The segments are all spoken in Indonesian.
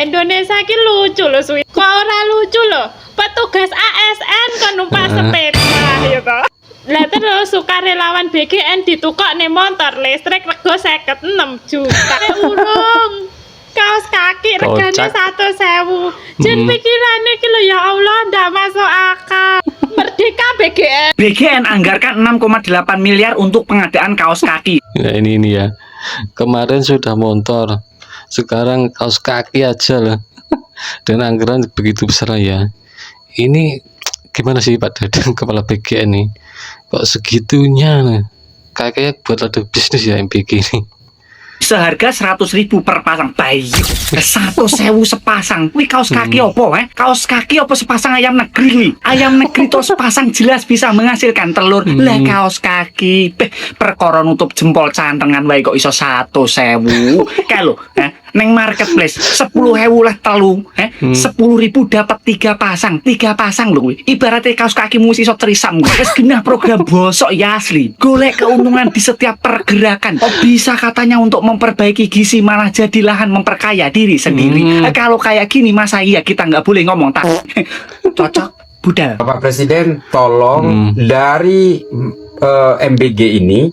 Indonesia ki lucu loh suwi. Kok ora lucu loh? Petugas ASN kan numpak sepeda ya toh. Lah terus sukarelawan BGN ditukok nih motor listrik rego 56 juta. Urung. Kaos kaki regane 100.000. Jen pikirane iki lho ya Allah ndak masuk akal. Merdeka BGN. BGN anggarkan 6,8 miliar untuk pengadaan kaos kaki. Nah ini ya. Kemarin sudah motor. Sekarang kaos kaki aja lah. Dan anggaran begitu besar ya. Ini gimana sih Pak Dadang kepala BGN nih? Kok segitunya nih? Kayaknya buat ada bisnis ya MBG ini. Seharga 100.000 per pasang. Bayi 100.000 sepasang. Wih kaos kaki opo Kaos kaki opo sepasang ayam negeri nih. Ayam negeri to sepasang jelas bisa menghasilkan telur. Lah kaos kaki perkara nutup jempol cantengan wae kok iso 100.000. Kalau neng marketplace 10.000 lah telu 10.000 dapat 3 pasang. 3 pasang lho kuwi. Ibaratnya kaos kakimu iso trisam. Wis genah program bosok ya asli. Golek keuntungan di setiap pergerakan. Oh, bisa katanya untuk memperbaiki gizi malah jadi lahan memperkaya diri sendiri. Kalau kayak gini masa iya kita nggak boleh ngomong tak cocok budal. Bapak Presiden tolong dari MBG ini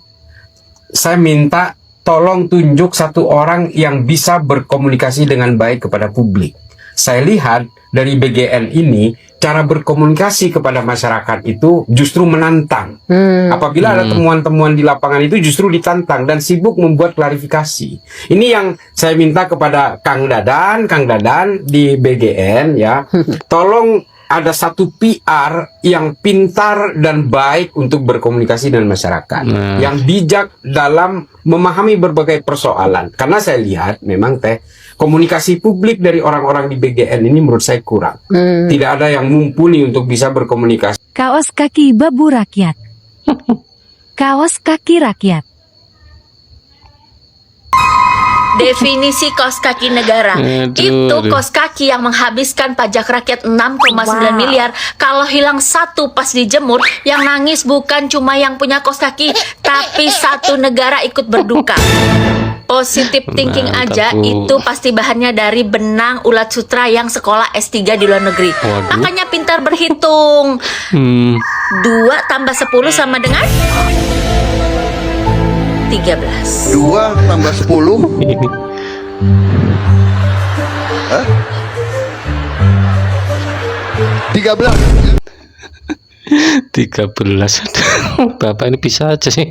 saya minta tolong tunjuk satu orang yang bisa berkomunikasi dengan baik kepada publik. Saya lihat dari BGN ini cara berkomunikasi kepada masyarakat itu justru menantang. Apabila ada temuan-temuan di lapangan itu justru ditantang dan sibuk membuat klarifikasi. Ini yang saya minta kepada Kang Dadan di BGN ya. Tolong ada satu PR yang pintar dan baik untuk berkomunikasi dengan masyarakat, yang bijak dalam memahami berbagai persoalan. Karena saya lihat memang komunikasi publik dari orang-orang di BGN ini menurut saya kurang. Tidak ada yang mumpuni untuk bisa berkomunikasi. Kaos kaki babu rakyat. Kaos kaki rakyat. Definisi kaos kaki negara itu kaos kaki yang menghabiskan pajak rakyat 6,9 miliar. Kalau hilang satu pas dijemur, yang nangis bukan cuma yang punya kaos kaki, tapi satu negara ikut berduka. Positive thinking aja itu pasti bahannya dari benang ulat sutra yang sekolah S3 di luar negeri. Makanya pintar berhitung. 2 tambah 10 sama dengan 13. 2 tambah 10 Hah? 13. 13. Bapak ini bisa aja sih.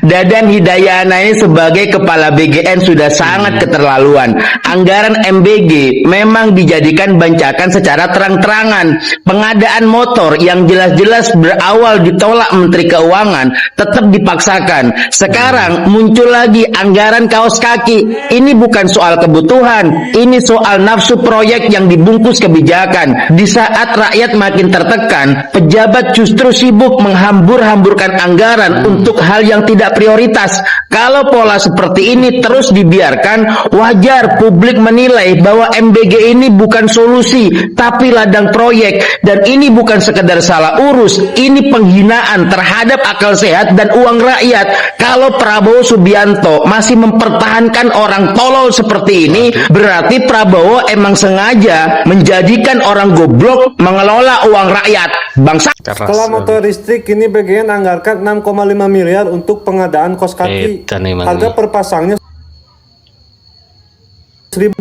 Dadan Hidayana sebagai kepala BGN sudah sangat keterlaluan. Anggaran MBG memang dijadikan bancakan secara terang-terangan. Pengadaan motor yang jelas-jelas berawal ditolak Menteri Keuangan tetap dipaksakan. Sekarang muncul lagi anggaran kaos kaki. Ini bukan soal kebutuhan, ini soal nafsu proyek yang dibungkus kebijakan. Di saat rakyat makin tertekan, pejabat justru sibuk menghambur-hamburkan anggaran untuk hal yang tidak prioritas. Kalau pola seperti ini terus dibiarkan, wajar publik menilai bahwa MBG ini bukan solusi, tapi ladang proyek. Dan ini bukan sekedar salah urus, ini penghinaan terhadap akal sehat dan uang rakyat. Kalau Prabowo Subianto masih mempertahankan orang tolol seperti ini, berarti Prabowo emang sengaja menjadikan orang goblok mengelola uang rakyat. Bangsa. Setelah motor listrik, ini BGN anggarkan 6,5 miliar untuk pengadaan kaos kaki. Harga per pasangnya 1.000.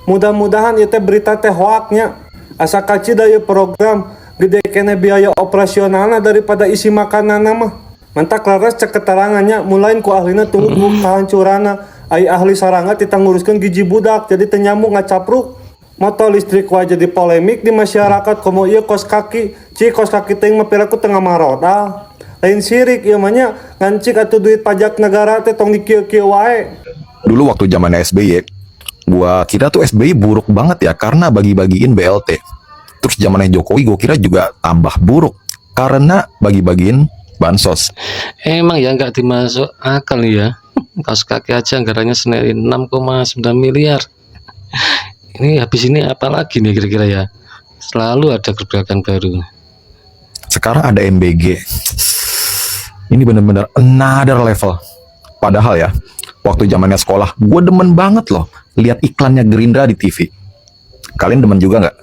Mudah-mudahan itu berita teh hoaknya. Asa kaci dari program gede kene biaya operasionalnya daripada isi makanan mah. Mantak laras cek keterangannya mulain ku ahlina tunggu kehancurana. Ai ahli sarangga kita nguruskan giji budak jadi tenyamuk ngacapruk. Motor listrik wajah jadi polemik di masyarakat komo iya kos kaki. Kos kaki ting mah piraku tengah maroda. Lain sirik ieu mah nya ngancik atuh duit pajak negara teh tong dikieu-kieu wae. Dulu waktu zaman SBY, gua kira tuh SBY buruk banget ya karena bagi-bagiin BLT. Terus zamannya Jokowi gua kira juga tambah buruk karena bagi-bagiin bansos. Emang ya nggak dimasuk akal ya. Kaos kaki aja anggarannya senilai 6,9 miliar. Ini habis ini apa lagi nih kira-kira ya? Selalu ada gebrakan baru. Sekarang ada MBG. Ini benar-benar another level. Padahal ya, Waktu zamannya sekolah, gue demen banget loh lihat iklannya Gerindra di TV. Kalian demen juga nggak?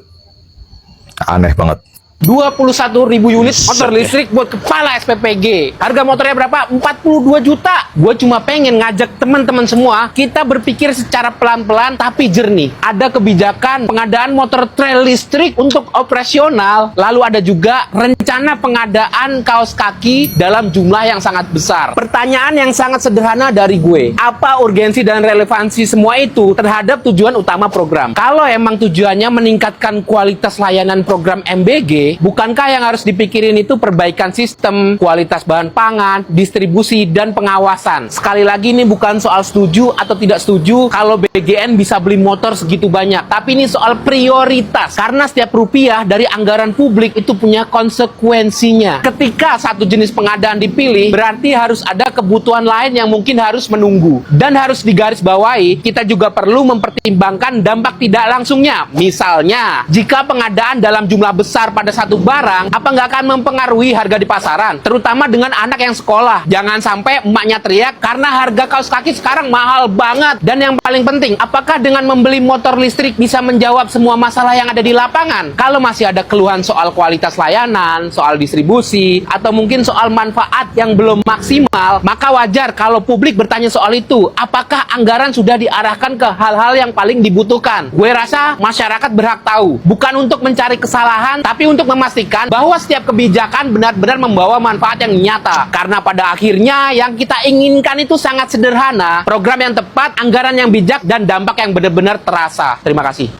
Aneh banget. 21.000 unit motor listrik buat kepala SPPG. Harga motornya berapa? 42 juta. Gue cuma pengen ngajak teman-teman semua, kita berpikir secara pelan-pelan tapi jernih. Ada kebijakan pengadaan motor trail listrik untuk operasional. Lalu ada juga rencana pengadaan kaos kaki dalam jumlah yang sangat besar. Pertanyaan yang sangat sederhana dari gue, apa urgensi dan relevansi semua itu terhadap tujuan utama program? Kalau emang tujuannya meningkatkan kualitas layanan program MBG, bukankah yang harus dipikirin itu perbaikan sistem, kualitas bahan pangan, distribusi, dan pengawasan? Sekali lagi ini bukan soal setuju atau tidak setuju kalau BGN bisa beli motor segitu banyak, tapi ini soal prioritas. Karena setiap rupiah dari anggaran publik itu punya konsekuensinya. Ketika satu jenis pengadaan dipilih, berarti harus ada kebutuhan lain yang mungkin harus menunggu. Dan harus digarisbawahi, kita juga perlu mempertimbangkan dampak tidak langsungnya. Misalnya, jika pengadaan dalam jumlah besar pada satu barang, apa nggak akan mempengaruhi harga di pasaran, terutama dengan anak yang sekolah. Jangan sampai emaknya teriak karena harga kaos kaki sekarang mahal banget. Dan yang paling penting, apakah dengan membeli motor listrik bisa menjawab semua masalah yang ada di lapangan? Kalau masih ada keluhan soal kualitas layanan, soal distribusi, atau mungkin soal manfaat yang belum maksimal, maka wajar kalau publik bertanya soal itu. Apakah anggaran sudah diarahkan ke hal-hal yang paling dibutuhkan? Gue rasa masyarakat berhak tahu, bukan untuk mencari kesalahan, tapi untuk memastikan bahwa setiap kebijakan benar-benar membawa manfaat yang nyata. Karena pada akhirnya yang kita inginkan itu sangat sederhana, program yang tepat, anggaran yang bijak, dan dampak yang benar-benar terasa. Terima kasih.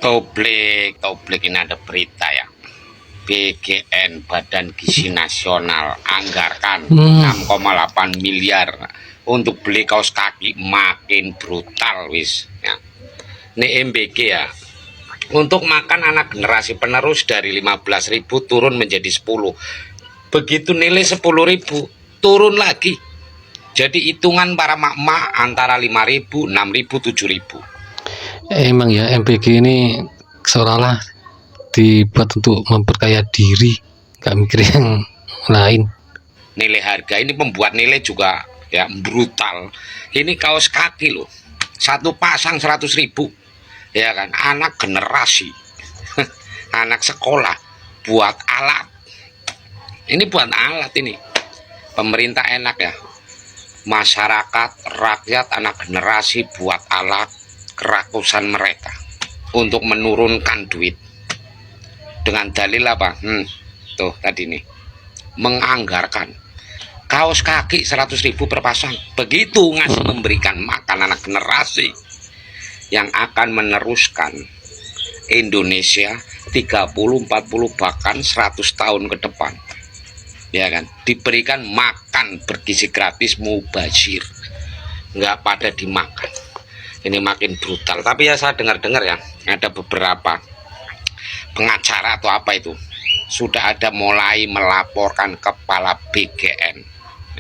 Toblik ini ada berita ya. BGN Badan Gizi Nasional anggarkan 6,8 miliar untuk beli kaos kaki, makin brutal wis ya. Ini MBG ya. Untuk makan anak generasi penerus dari 15.000 turun menjadi 10. Begitu nilai 10.000 turun lagi. Jadi hitungan para mak-mak antara 5.000, 6.000, 7.000. Emang ya MBG ini seolah-olah dibuat untuk memperkaya diri, gak mikir yang lain. Nilai harga ini membuat nilai juga ya brutal. Ini kaos kaki loh, satu pasang 100.000. Ya kan, anak generasi anak sekolah buat alat. Ini buat alat ini. Pemerintah enak ya, masyarakat, rakyat, anak generasi buat alat kerakusan mereka untuk menurunkan duit dengan dalil apa? Tuh tadi nih, menganggarkan kaos kaki 100.000 per pasang. Begitu ngasih memberikan makan anak generasi yang akan meneruskan Indonesia 30, 40 bahkan 100 tahun ke depan. Ya kan, diberikan makan bergizi gratis mubazir, nggak pada dimakan. Ini makin brutal. Tapi ya saya dengar-dengar ya, ada beberapa pengacara atau apa itu sudah ada mulai melaporkan kepala BGN.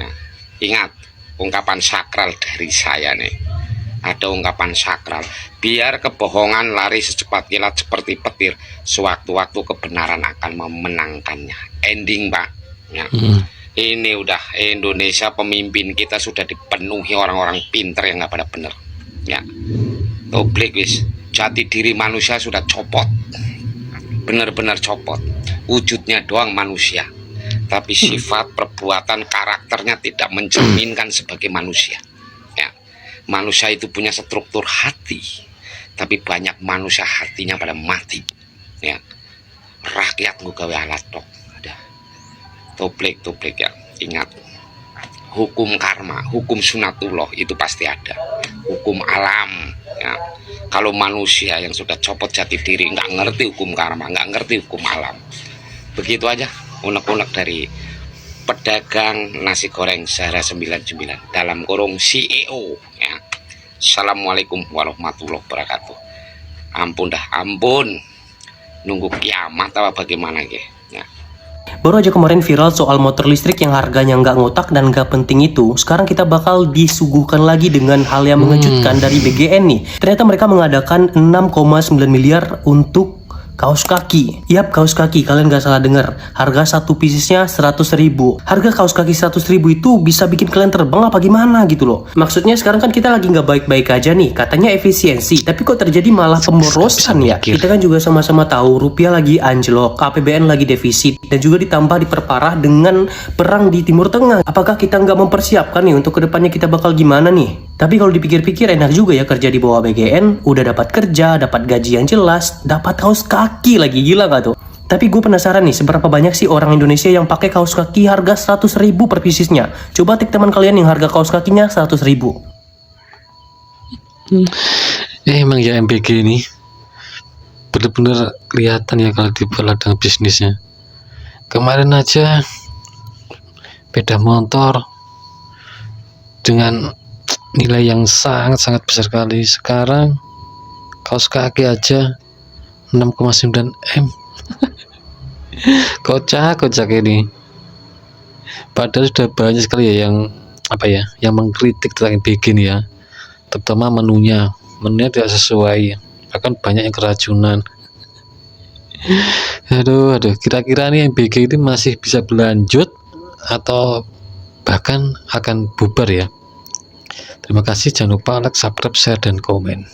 Nah, ingat ungkapan sakral dari saya nih. Ada ungkapan sakral, biar kebohongan lari secepat kilat seperti petir, sewaktu-waktu kebenaran akan memenangkannya. Ending Pak ya. Ini udah Indonesia, pemimpin kita sudah dipenuhi orang-orang pinter yang nggak pada bener ya. Toblik wis, jati diri manusia sudah copot, bener-bener copot. Wujudnya doang manusia, tapi sifat, perbuatan, karakternya tidak mencerminkan sebagai manusia. Manusia itu punya struktur hati, tapi banyak manusia hatinya pada mati ya. Rakyat gue gawe alat tok. Ada toblik ya. Ingat, hukum karma, hukum sunatullah itu pasti ada. Hukum alam ya. Kalau manusia yang sudah copot jati diri, nggak ngerti hukum karma, nggak ngerti hukum alam. Begitu aja unek-unek dari pedagang nasi goreng Zahra 99 dalam kurung CEO ya. Assalamualaikum warahmatullahi wabarakatuh. Ampun dah, ampun, nunggu kiamat apa bagaimana ya. Baru aja kemarin viral soal motor listrik yang harganya nggak ngotak dan nggak penting itu. Sekarang kita bakal disuguhkan lagi dengan hal yang mengejutkan dari BGN nih. Ternyata mereka mengadakan 6,9 miliar untuk Kaos kaki. Yap, kaos kaki, kalian gak salah dengar. Harga satu piecesnya 100.000. Harga kaos kaki 100.000 itu bisa bikin kalian terbang apa gimana gitu loh. Maksudnya sekarang kan kita lagi gak baik-baik aja nih, katanya efisiensi, tapi kok terjadi malah pemborosan ya. Kita kan juga sama-sama tahu rupiah lagi anjlok, APBN lagi defisit, dan juga ditambah diperparah dengan perang di Timur Tengah. Apakah kita nggak mempersiapkan nih untuk kedepannya kita bakal gimana nih? Tapi kalau dipikir-pikir enak juga ya kerja di bawah BGN, udah dapat kerja, dapat gaji yang jelas, dapat kaos kaki lagi, gila gak tuh? Tapi gue penasaran nih, seberapa banyak sih orang Indonesia yang pakai kaos kaki harga 100.000 per piecesnya? Coba tik teman kalian yang harga kaos kakinya 100.000. Emang ya MBG ini bener-bener kelihatan ya kalau di ladang bisnisnya. Kemarin aja beda motor dengan nilai yang sangat-sangat besar sekali. Sekarang kaos kaki aja 6,9 M. Kocak ini. Padahal sudah banyak sekali ya yang yang mengkritik tentang MBG ini ya, terutama menunya tidak sesuai, bahkan banyak yang keracunan. Aduh, kira-kira nih MBG ini masih bisa berlanjut atau bahkan akan bubar ya? Terima kasih, jangan lupa like, subscribe, share, dan komen.